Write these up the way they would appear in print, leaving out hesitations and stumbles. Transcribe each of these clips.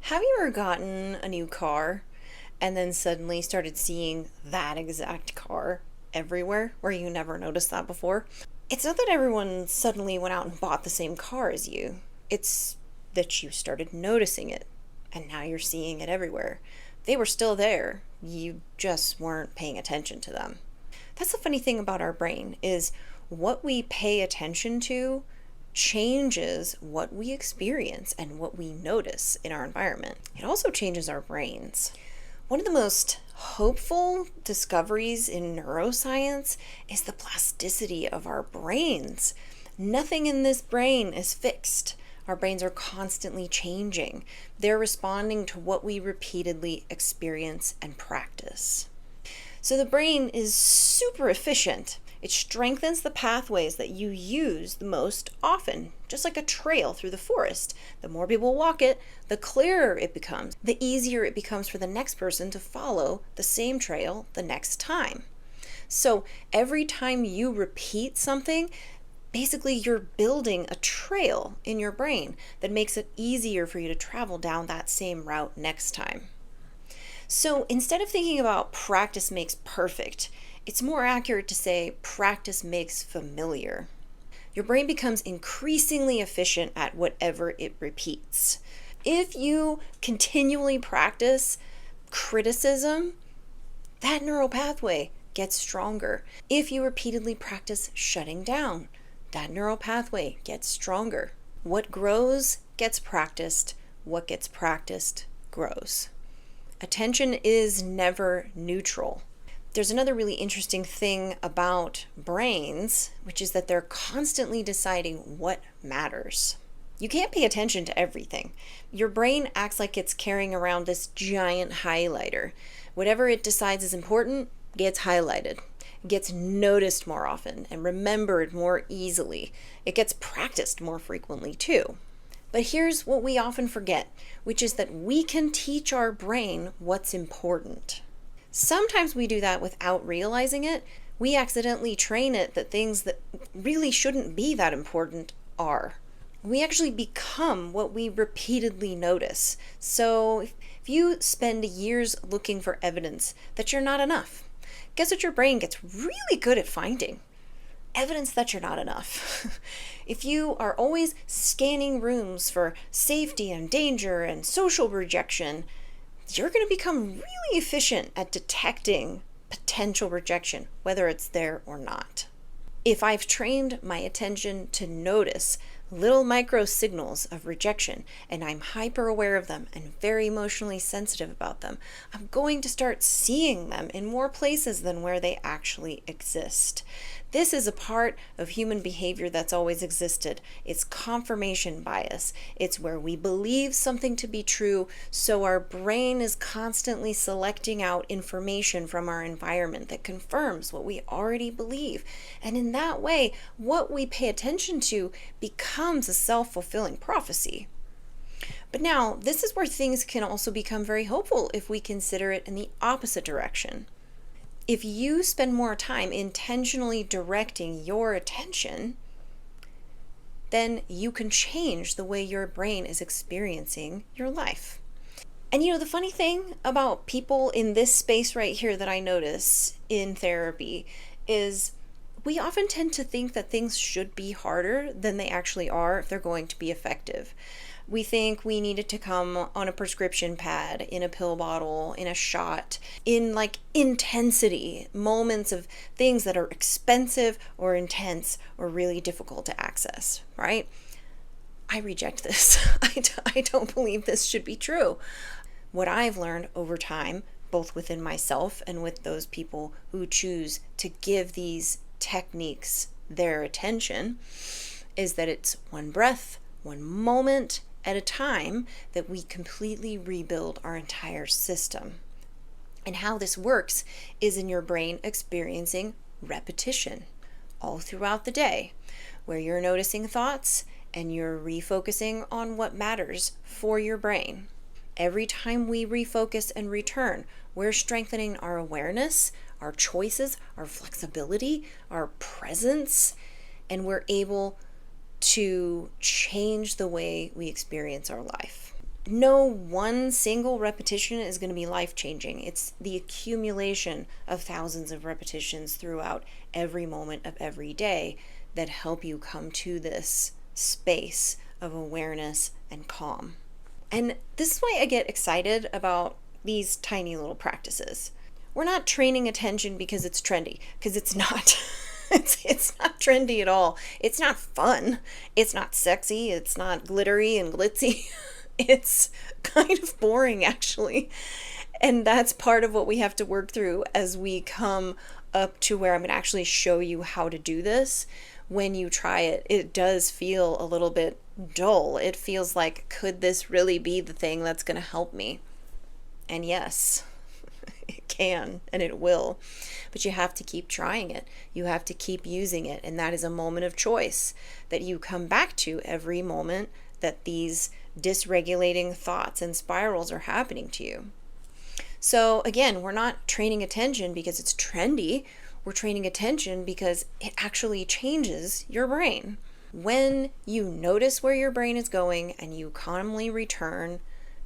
Have you ever gotten a new car and then suddenly started seeing that exact car everywhere where you never noticed that before? It's not that everyone suddenly went out and bought the same car as you, it's that you started noticing it and now you're seeing it everywhere. They were still there, you just weren't paying attention to them. That's the funny thing about our brain is what we pay attention to changes what we experience and what we notice in our environment. It also changes our brains. One of the most hopeful discoveries in neuroscience is the plasticity of our brains. Nothing in this brain is fixed. Our brains are constantly changing. They're responding to what we repeatedly experience and practice. So the brain is super efficient. It strengthens the pathways that you use the most often, just like a trail through the forest. The more people walk it, the clearer it becomes, the easier it becomes for the next person to follow the same trail the next time. So every time you repeat something, basically you're building a trail in your brain that makes it easier for you to travel down that same route next time. So instead of thinking about practice makes perfect, it's more accurate to say practice makes familiar. Your brain becomes increasingly efficient at whatever it repeats. If you continually practice criticism, that neural pathway gets stronger. If you repeatedly practice shutting down, that neural pathway gets stronger. What grows gets practiced. What gets practiced grows. Attention is never neutral. There's another really interesting thing about brains, which is that they're constantly deciding what matters. You can't pay attention to everything. Your brain acts like it's carrying around this giant highlighter. Whatever it decides is important gets highlighted, gets noticed more often, and remembered more easily. It gets practiced more frequently too. But here's what we often forget, which is that we can teach our brain what's important. Sometimes we do that without realizing it. We accidentally train it that things that really shouldn't be that important are. We actually become what we repeatedly notice. So if you spend years looking for evidence that you're not enough, guess what your brain gets really good at finding? Evidence that you're not enough. If you are always scanning rooms for safety and danger and social rejection, you're going to become really efficient at detecting potential rejection, whether it's there or not. If I've trained my attention to notice little micro signals of rejection and I'm hyper aware of them and very emotionally sensitive about them, I'm going to start seeing them in more places than where they actually exist. This is a part of human behavior that's always existed. It's confirmation bias. It's where we believe something to be true, so our brain is constantly selecting out information from our environment that confirms what we already believe. And in that way, what we pay attention to becomes a self-fulfilling prophecy. But now, this is where things can also become very hopeful if we consider it in the opposite direction. If you spend more time intentionally directing your attention, then you can change the way your brain is experiencing your life. And the funny thing about people in this space right here that I notice in therapy is we often tend to think that things should be harder than they actually are if they're going to be effective. We think we need it to come on a prescription pad, in a pill bottle, in a shot, in like intensity, moments of things that are expensive or intense or really difficult to access, right? I reject this. I don't believe this should be true. What I've learned over time, both within myself and with those people who choose to give these techniques their attention, is that it's one breath, one moment at a time that we completely rebuild our entire system. And how this works is in your brain experiencing repetition all throughout the day, where you're noticing thoughts and you're refocusing on what matters for your brain. Every time we refocus and return, we're strengthening our awareness, our choices, our flexibility, our presence, and we're able to change the way we experience our life. No one single repetition is going to be life-changing. It's the accumulation of thousands of repetitions throughout every moment of every day that help you come to this space of awareness and calm. And this is why I get excited about these tiny little practices. We're not training attention because it's trendy, because it's not. It's not trendy at all. It's not fun. It's not sexy. It's not glittery and glitzy. It's kind of boring, actually. And that's part of what we have to work through as we come up to where I'm going to actually show you how to do this. When you try it, it does feel a little bit dull. It feels like, could this really be the thing that's going to help me? And yes, it can and it will. But you have to keep trying it. You have to keep using it. And that is a moment of choice that you come back to every moment that these dysregulating thoughts and spirals are happening to you. So again, we're not training attention because it's trendy. We're training attention because it actually changes your brain. When you notice where your brain is going and you calmly return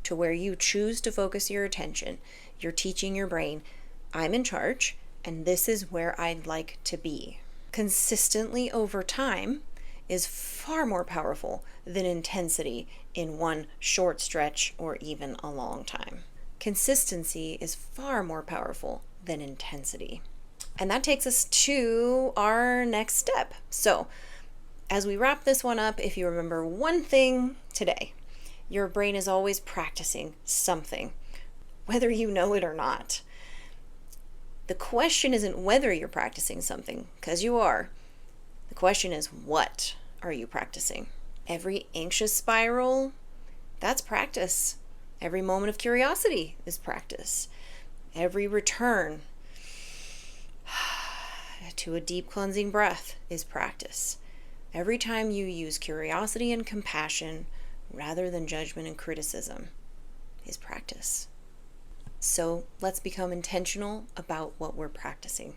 to where you choose to focus your attention, you're teaching your brain, I'm in charge and this is where I'd like to be. Consistently over time is far more powerful than intensity in one short stretch or even a long time. Consistency is far more powerful than intensity. And that takes us to our next step. So, as we wrap this one up, if you remember one thing today, your brain is always practicing something, whether you know it or not. The question isn't whether you're practicing something, because you are. The question is, what are you practicing? Every anxious spiral, that's practice. Every moment of curiosity is practice. Every return to a deep cleansing breath is practice. Every time you use curiosity and compassion rather than judgment and criticism is practice. So let's become intentional about what we're practicing.